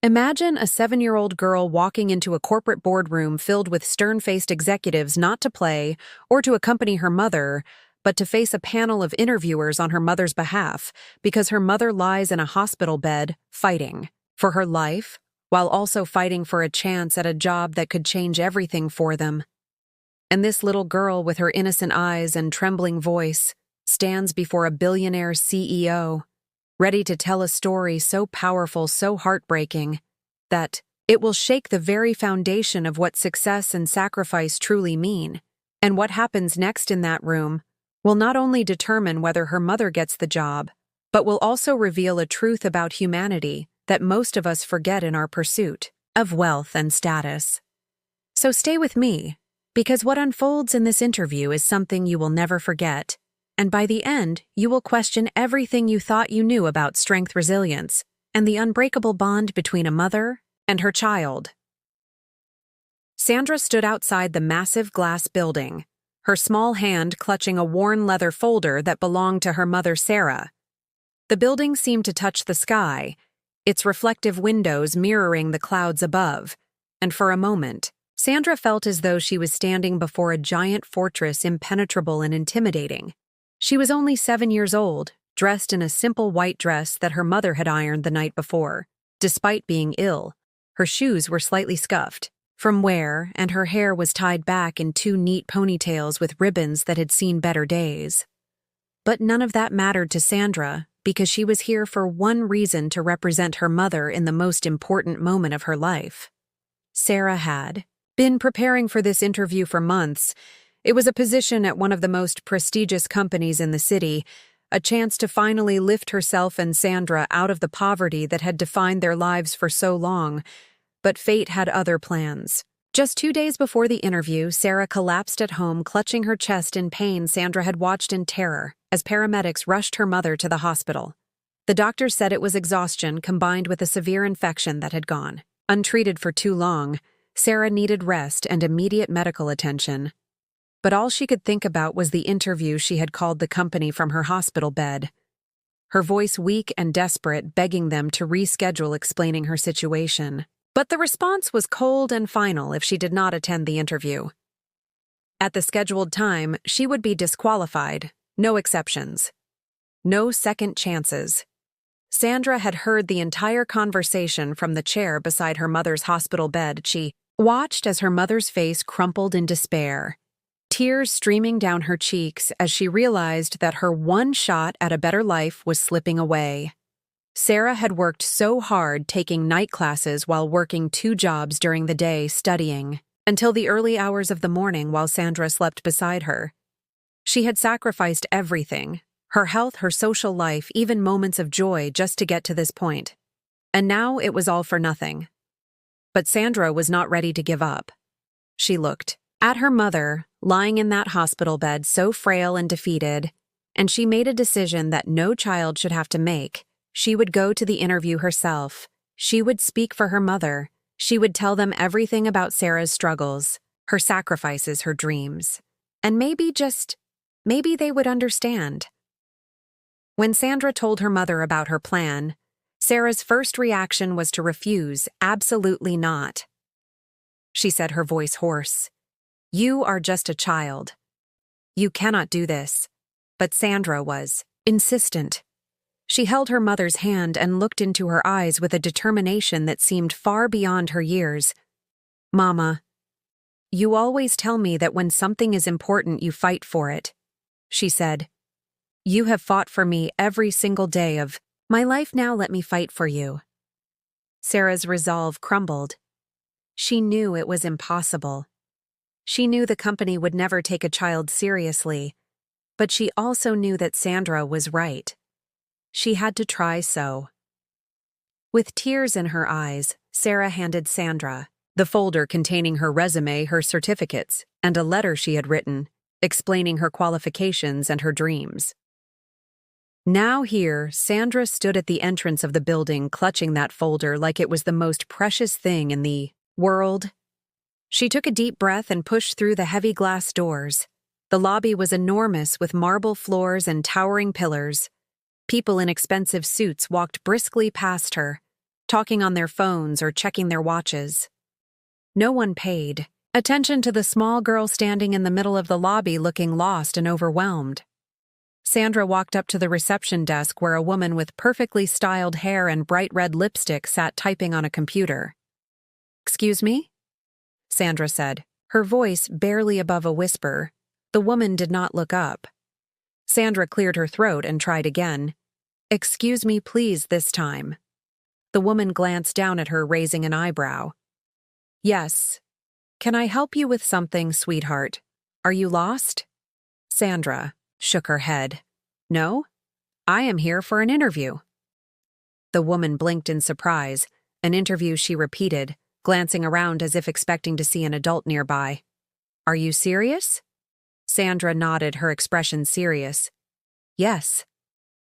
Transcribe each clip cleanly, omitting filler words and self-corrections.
Imagine a 7-year-old girl walking into a corporate boardroom filled with stern-faced executives not to play or to accompany her mother, but to face a panel of interviewers on her mother's behalf because her mother lies in a hospital bed fighting for her life while also fighting for a chance at a job that could change everything for them. And this little girl with her innocent eyes and trembling voice stands before a billionaire CEO, ready to tell a story so powerful, so heartbreaking, that it will shake the very foundation of what success and sacrifice truly mean. And what happens next in that room will not only determine whether her mother gets the job, but will also reveal a truth about humanity that most of us forget in our pursuit of wealth and status. So stay with me, because what unfolds in this interview is something you will never forget. And by the end, you will question everything you thought you knew about strength, resilience, and the unbreakable bond between a mother and her child. Sandra stood outside the massive glass building, her small hand clutching a worn leather folder that belonged to her mother, Sarah. The building seemed to touch the sky, its reflective windows mirroring the clouds above, and for a moment, Sandra felt as though she was standing before a giant fortress impenetrable and intimidating. She was only 7 years old, dressed in a simple white dress that her mother had ironed the night before. Despite being ill, her shoes were slightly scuffed from wear, and her hair was tied back in 2 neat ponytails with ribbons that had seen better days. But none of that mattered to Sandra, because she was here for one reason: to represent her mother in the most important moment of her life. Sarah had been preparing for this interview for months. It was a position at one of the most prestigious companies in the city, a chance to finally lift herself and Sandra out of the poverty that had defined their lives for so long. But fate had other plans. Just 2 days before the interview, Sarah collapsed at home, clutching her chest in pain. Sandra had watched in terror as paramedics rushed her mother to the hospital. The doctors said it was exhaustion combined with a severe infection that had gone untreated for too long. Sarah needed rest and immediate medical attention. But all she could think about was the interview she had called the company from her hospital bed. Her voice weak and desperate, begging them to reschedule, explaining her situation. But the response was cold and final if she did not attend the interview. At the scheduled time, she would be disqualified. No exceptions. No second chances. Sandra had heard the entire conversation from the chair beside her mother's hospital bed. She watched as her mother's face crumpled in despair, tears streaming down her cheeks as she realized that her one shot at a better life was slipping away. Sarah had worked so hard, taking night classes while working 2 jobs during the day, studying until the early hours of the morning while Sandra slept beside her. She had sacrificed everything, her health, her social life, even moments of joy, just to get to this point. And now it was all for nothing. But Sandra was not ready to give up. She looked at her mother, lying in that hospital bed, so frail and defeated, and she made a decision that no child should have to make. She would go to the interview herself. She would speak for her mother. She would tell them everything about Sarah's struggles, her sacrifices, her dreams. And maybe they would understand. When Sandra told her mother about her plan, Sarah's first reaction was to refuse. Absolutely not. She said, her voice hoarse. "You are just a child. You cannot do this." But Sandra was insistent. She held her mother's hand and looked into her eyes with a determination that seemed far beyond her years. "Mama, you always tell me that when something is important, you fight for it," she said. "You have fought for me every single day of my life. Now let me fight for you." Sarah's resolve crumbled. She knew it was impossible. She knew the company would never take a child seriously, but she also knew that Sandra was right. She had to try so. With tears in her eyes, Sarah handed Sandra the folder containing her resume, her certificates, and a letter she had written, explaining her qualifications and her dreams. Now here, Sandra stood at the entrance of the building, clutching that folder like it was the most precious thing in the world. She took a deep breath and pushed through the heavy glass doors. The lobby was enormous, with marble floors and towering pillars. People in expensive suits walked briskly past her, talking on their phones or checking their watches. No one paid attention to the small girl standing in the middle of the lobby looking lost and overwhelmed. Sandra walked up to the reception desk where a woman with perfectly styled hair and bright red lipstick sat typing on a computer. "Excuse me?" Sandra said, her voice barely above a whisper. The woman did not look up. Sandra cleared her throat and tried again. "Excuse me, please, this time." The woman glanced down at her, raising an eyebrow. "Yes. Can I help you with something, sweetheart? Are you lost?" Sandra shook her head. "No, I am here for an interview." The woman blinked in surprise, an interview she repeated, glancing around as if expecting to see an adult nearby. "Are you serious?" Sandra nodded, her expression serious. "Yes.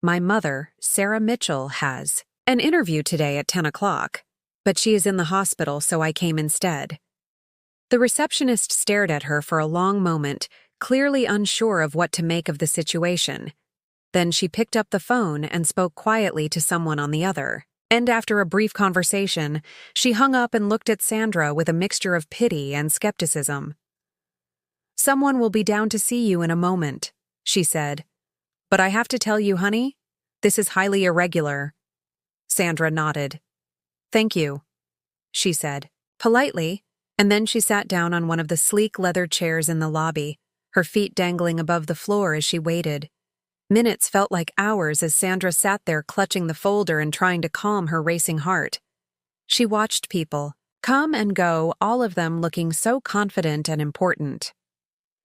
My mother, Sandra Mitchell, has an interview today at 10 o'clock, but she is in the hospital, so I came instead." The receptionist stared at her for a long moment, clearly unsure of what to make of the situation. Then she picked up the phone and spoke quietly to someone on the other. And after a brief conversation, she hung up and looked at Sandra with a mixture of pity and skepticism. "Someone will be down to see you in a moment," she said. "But I have to tell you, honey, this is highly irregular." Sandra nodded. "Thank you," she said, politely, and then she sat down on one of the sleek leather chairs in the lobby, her feet dangling above the floor as she waited. Minutes felt like hours as Sandra sat there clutching the folder and trying to calm her racing heart. She watched people come and go, all of them looking so confident and important.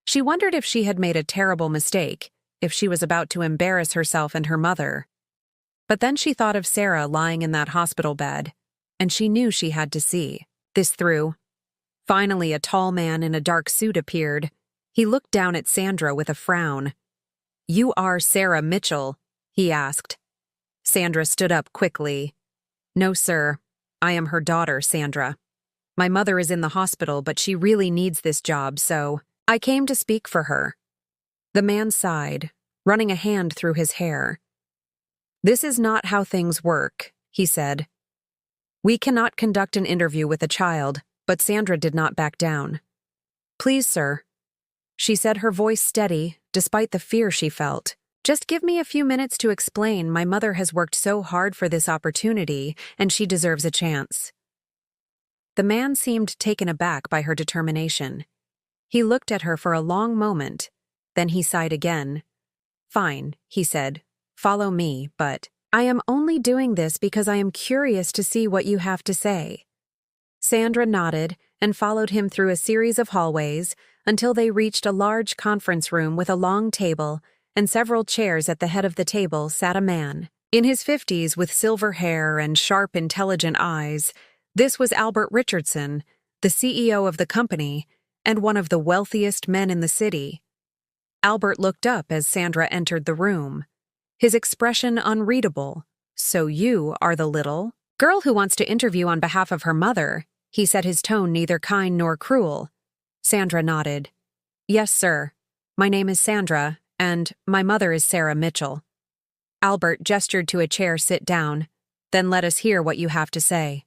She wondered if she had made a terrible mistake, if she was about to embarrass herself and her mother. But then she thought of Sarah lying in that hospital bed, and she knew she had to see this through. Finally, a tall man in a dark suit appeared. He looked down at Sandra with a frown. "You are Sandra Mitchell?" he asked. Sandra stood up quickly. "No, sir. I am her daughter, Sandra. My mother is in the hospital, but she really needs this job, so I came to speak for her." The man sighed, running a hand through his hair. "This is not how things work," he said. "We cannot conduct an interview with a child," but Sandra did not back down. "Please, sir," she said, her voice steady, despite the fear she felt. "Just give me a few minutes to explain. My mother has worked so hard for this opportunity, and she deserves a chance." The man seemed taken aback by her determination. He looked at her for a long moment, then he sighed again. "Fine," he said. "Follow me, but I am only doing this because I am curious to see what you have to say." Sandra nodded and followed him through a series of hallways until they reached a large conference room with a long table, and several chairs. At the head of the table sat a man, in his 50s with silver hair and sharp, intelligent eyes. This was Albert Richardson, the CEO of the company, and one of the wealthiest men in the city. Albert looked up as Sandra entered the room, his expression unreadable. "So you are the little girl who wants to interview on behalf of her mother," he said, his tone neither kind nor cruel. Sandra nodded. "Yes, sir. My name is Sandra, and my mother is Sandra Mitchell." Albert gestured to a chair. "Sit down. Then let us hear what you have to say."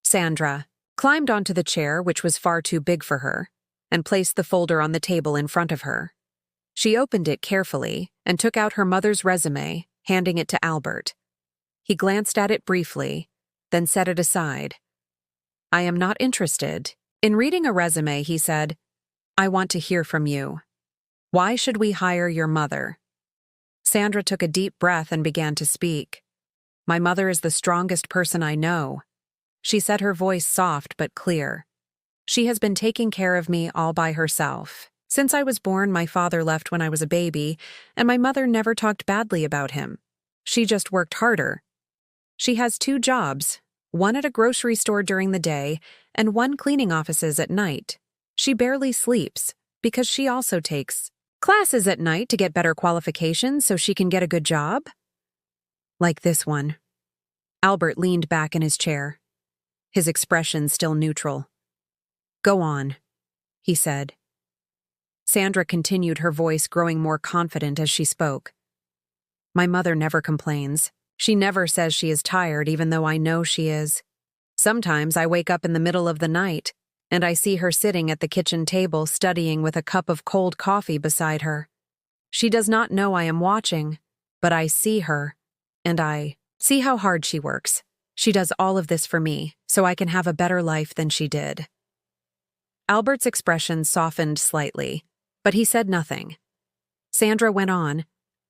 Sandra climbed onto the chair, which was far too big for her, and placed the folder on the table in front of her. She opened it carefully and took out her mother's resume, handing it to Albert. He glanced at it briefly, then set it aside. "I am not interested in reading a resume," he said. "I want to hear from you. Why should we hire your mother?" Sandra took a deep breath and began to speak. "My mother is the strongest person I know," she said, her voice soft but clear. "She has been taking care of me all by herself. Since I was born, my father left when I was a baby, and my mother never talked badly about him. She just worked harder. She has 2 jobs, one at a grocery store during the day and one cleaning offices at night. She barely sleeps because she also takes classes at night to get better qualifications so she can get a good job." "Like this one." Albert leaned back in his chair, his expression still neutral. "Go on," he said. Sandra continued, her voice growing more confident as she spoke. "My mother never complains. She never says she is tired, even though I know she is. Sometimes I wake up in the middle of the night, and I see her sitting at the kitchen table studying with a cup of cold coffee beside her. She does not know I am watching, but I see her, and I see how hard she works. She does all of this for me, so I can have a better life than she did." Albert's expression softened slightly, but he said nothing. Sandra went on,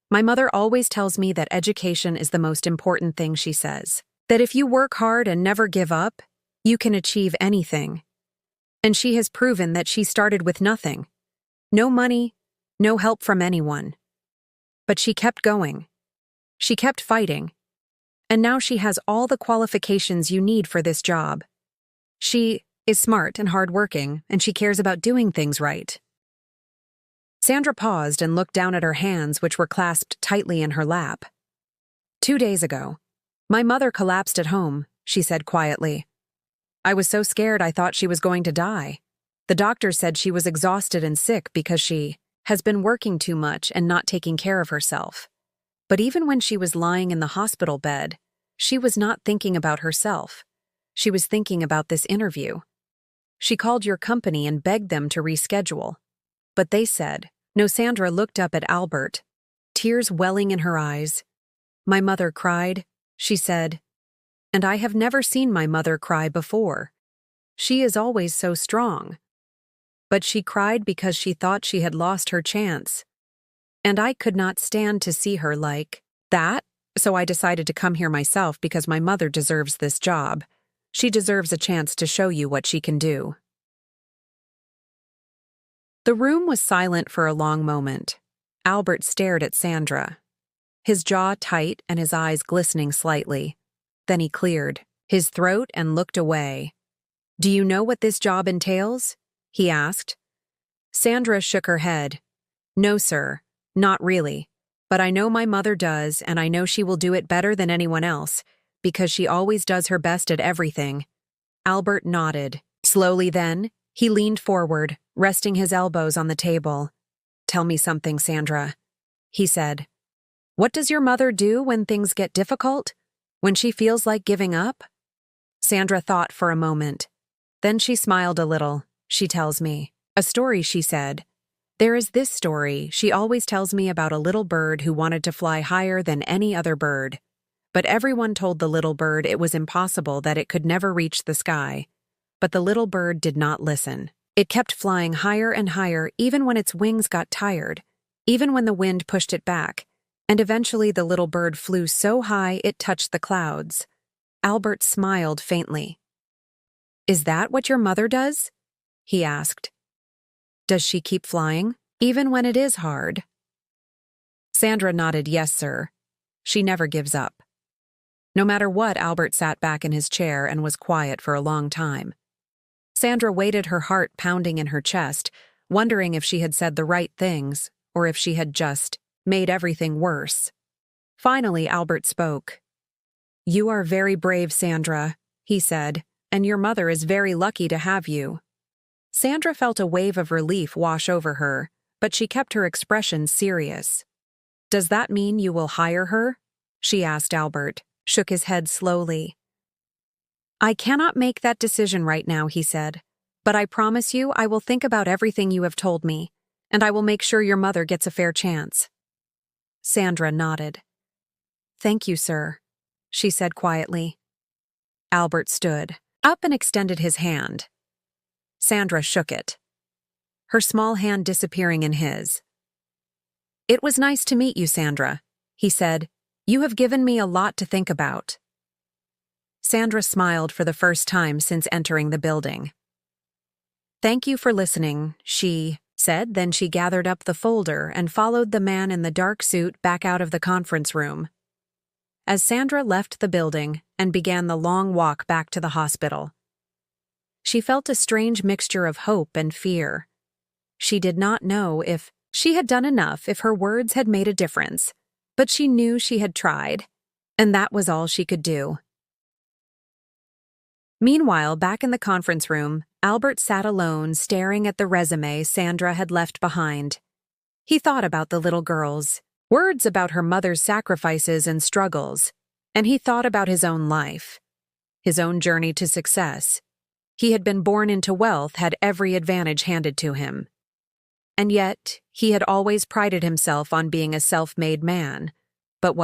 "My mother always tells me that education is the most important thing," she says. "That if you work hard and never give up, you can achieve anything. And she has proven that she started with nothing. No money, no help from anyone. But she kept going. She kept fighting. And now she has all the qualifications you need for this job. She is smart and hardworking, and she cares about doing things right." Sandra paused and looked down at her hands, which were clasped tightly in her lap. "2 days ago, my mother collapsed at home," she said quietly. "I was so scared I thought she was going to die. The doctor said she was exhausted and sick because she has been working too much and not taking care of herself. But even when she was lying in the hospital bed, she was not thinking about herself. She was thinking about this interview. She called your company and begged them to reschedule. But they said no." Sandra looked up at Albert, tears welling in her eyes. "My mother cried," she said, "and I have never seen my mother cry before. She is always so strong. But she cried because she thought she had lost her chance. And I could not stand to see her like that, so I decided to come here myself because my mother deserves this job. She deserves a chance to show you what she can do." The room was silent for a long moment. Albert stared at Sandra, his jaw tight and his eyes glistening slightly. Then he cleared his throat and looked away. "Do you know what this job entails?" he asked. Sandra shook her head. "No, sir. Not really. But I know my mother does, and I know she will do it better than anyone else, because she always does her best at everything." Albert nodded. Slowly then, he leaned forward, resting his elbows on the table. "Tell me something, Sandra," he said. "What does your mother do when things get difficult? When she feels like giving up?" Sandra thought for a moment. Then she smiled a little. "She tells me a story," she said. "There is this story she always tells me about a little bird who wanted to fly higher than any other bird. But everyone told the little bird it was impossible, that it could never reach the sky. But the little bird did not listen. It kept flying higher and higher, even when its wings got tired, even when the wind pushed it back, and eventually the little bird flew so high it touched the clouds." Albert smiled faintly. "Is that what your mother does?" he asked. "Does she keep flying, even when it is hard?" Sandra nodded, "Yes, sir. She never gives up." No matter what, Albert sat back in his chair and was quiet for a long time. Sandra waited, her heart pounding in her chest, wondering if she had said the right things, or if she had just made everything worse. Finally, Albert spoke. "You are very brave, Sandra," he said, "and your mother is very lucky to have you." Sandra felt a wave of relief wash over her, but she kept her expression serious. "Does that mean you will hire her?" she asked. Albert shook his head slowly. "I cannot make that decision right now," he said, "but I promise you I will think about everything you have told me, and I will make sure your mother gets a fair chance." Sandra nodded. "Thank you, sir," she said quietly. Albert stood up and extended his hand. Sandra shook it, her small hand disappearing in his. "It was nice to meet you, Sandra," he said. "You have given me a lot to think about." Sandra smiled for the first time since entering the building. "Thank you for listening," she said. Then she gathered up the folder and followed the man in the dark suit back out of the conference room. As Sandra left the building and began the long walk back to the hospital, she felt a strange mixture of hope and fear. She did not know if she had done enough, if her words had made a difference, but she knew she had tried, and that was all she could do. Meanwhile, back in the conference room, Albert sat alone, staring at the resume Sandra had left behind. He thought about the little girl's words about her mother's sacrifices and struggles, and he thought about his own life. his own journey to success. He had been born into wealth, had every advantage handed to him. And yet, he had always prided himself on being a self-made man. But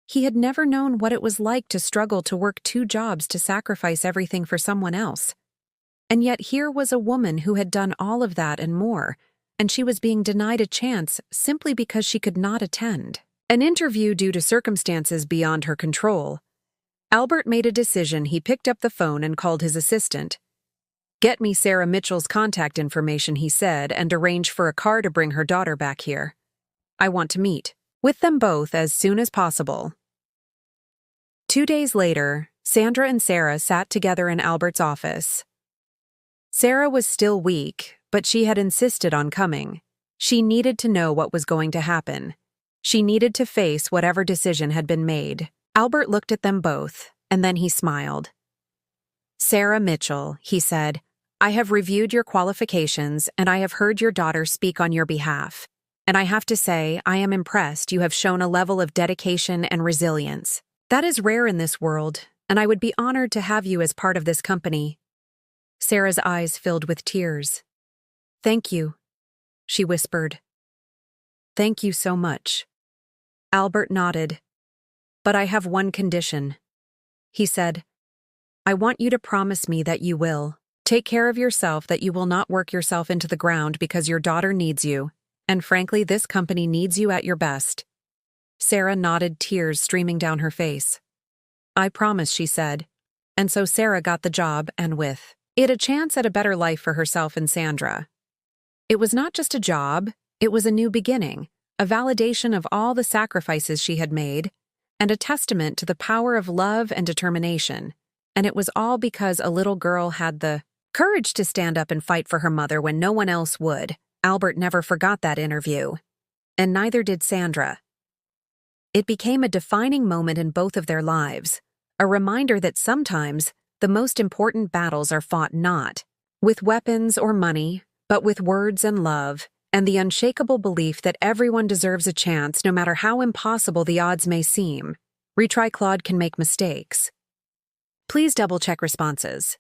he had never known what it was like to struggle to work 2 jobs to sacrifice everything for someone else. And yet here was a woman who had done all of that and more, and she was being denied a chance simply because she could not attend an interview due to circumstances beyond her control. Albert made a decision. He picked up the phone and called his assistant. "Get me Sandra Mitchell's contact information," he said, "and arrange for a car to bring her daughter back here. I want to meet with them both as soon as possible." 2 days later, Sandra and Sarah sat together in Albert's office. Sarah was still weak, but she had insisted on coming. She needed to know what was going to happen. She needed to face whatever decision had been made. Albert looked at them both, and then he smiled. "Sandra Mitchell," he said, "I have reviewed your qualifications and I have heard your daughter speak on your behalf. And I have to say, I am impressed. You have shown a level of dedication and resilience that is rare in this world, and I would be honored to have you as part of this company." Sarah's eyes filled with tears. "Thank you," she whispered. "Thank you so much." Albert nodded. "But I have one condition," he said. "I want you to promise me that you will take care of yourself, that you will not work yourself into the ground because your daughter needs you, and frankly, this company needs you at your best." Sarah nodded, tears streaming down her face. "I promise," she said. And so Sarah got the job, and with it a chance at a better life for herself and Sandra. It was not just a job, it was a new beginning, a validation of all the sacrifices she had made, and a testament to the power of love and determination. And it was all because a little girl had the courage to stand up and fight for her mother when no one else would. Albert never forgot that interview, and neither did Sandra. It became a defining moment in both of their lives, a reminder that sometimes the most important battles are fought not with weapons or money, but with words and love, and the unshakable belief that everyone deserves a chance no matter how impossible the odds may seem. Retry Claude can make mistakes. Please double-check responses.